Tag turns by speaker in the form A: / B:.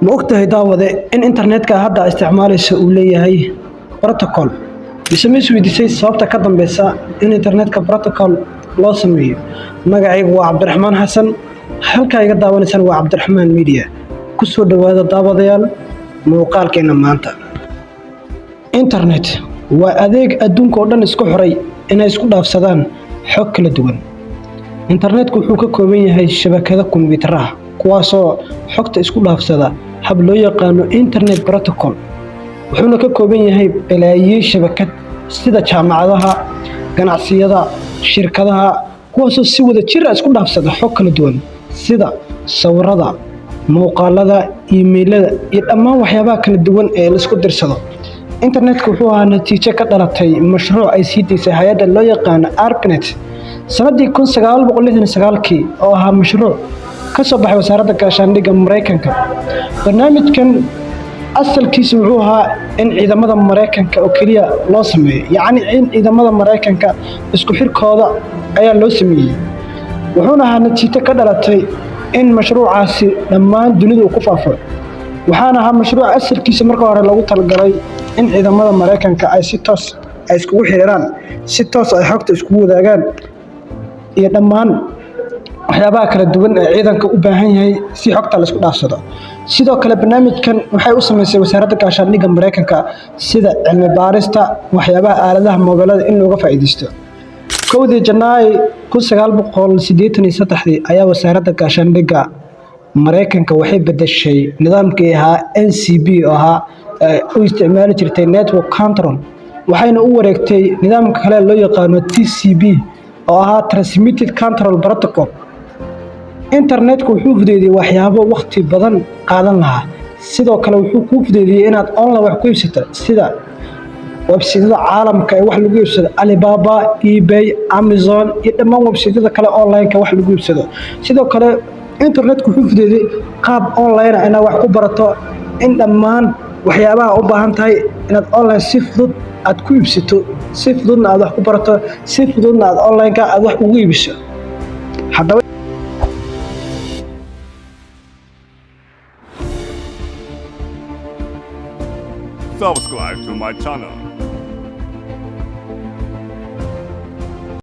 A: Ma ogtahay daawade in internetka hadda isticmaalaysa uu leeyahay protocol mise ma isweydiisay sababta ka dambeysa in internetka protocol loo sameeyo magacaygu waa Cabdiraxmaan Xasan halka iga daawanaysan waa Cabdiraxmaan Media ku soo dhawaada daawadayaal muuqaalkeena maanta internet waa adeeg adduunka oo dhan isku xiray inay isku dhaafsadaan xog kala duwan internetku wuxuu ka kooban yahay shabakado kombiyuutar kuwaasoo xogta isku dhaafsada hab loo yaqaano internet protocol wuxuuna ka kooban yahay balaayiin shabakad sida jaamacadaha ganacsiyada shirkadaha kuwaasoo si wada jir ah isku dhaafsada xog kala duwan sida sawirada muuqaalada emailada iyo dhammaan waxyaabaha kala duwan ee la isku dirsado internetka wuxuu ahaa natiijo ka dhalatay mashruuc ay sii deysay hay'adda loo yaqaan ARPANET sanadii 1969 oo ahaa mashruuc ka soo baxay wasaaradda gaashaandhigga Mareykanka barnaamijkan asalkiisu wuxuu ahaa in ciidamada Mareykanka oo kaliya loo sameeyo yacni in ciidamada Mareykanka isku xirkooda ayaa loo sameeyay wuxuuna ahaa natiijo ka dhalatay in mashruucaasi dhammaan dunida uu ku faafo waxaana ahaa mashruuc asalkiisa marka hore lagu talagalay in ciidamada Mareykanka ay si toos ah iskugu xiriiraan si toos ah ay xogta iskugu wadaagaan iyo dhammaan waxyaabaha kala duwan ee ciidanka u baahan yahay si xogta la isku dhaafsado sidoo kale barnaamijkan waxay u sameysay wasaaradda gaashaandhigga Mareykanka sida cilmi baarista waxyaabaha aaladaha mobilada in looga faa'iideysto 1 Janaayo 1983 ayaa wasaaradda gaashaandhigga Mareykanka waxay bedeshay nidaamkii ahaa NCB oo ahaa u isticmaali jirtay network control waxayna u wareegtay nidaamka kale loo yaqaan TCP oo ahaa transmitted control protocol internetku wuxuu fududeeyay waxyaabo waqti badan qaadan lahaa sidoo kale wuxuu ku fududeeyay inaad online wax ku iibsato sida website-yada caalamka ee wax lagu iibsado Alibaba, eBay, Amazon iyo dhammaan website-yada kale online-ka wax lagu iibsado sidoo kale internetku wuxuu fududeeyay qaab online ah inaad wax ku barato in dhammaan waxyaabaha u baahan tahay inaad online si fudud aad ku iibsato si fududna aad wax ku barato si fududna aad online-ka aad wax ugu iibsato haddaba
B: subscribe to my channel.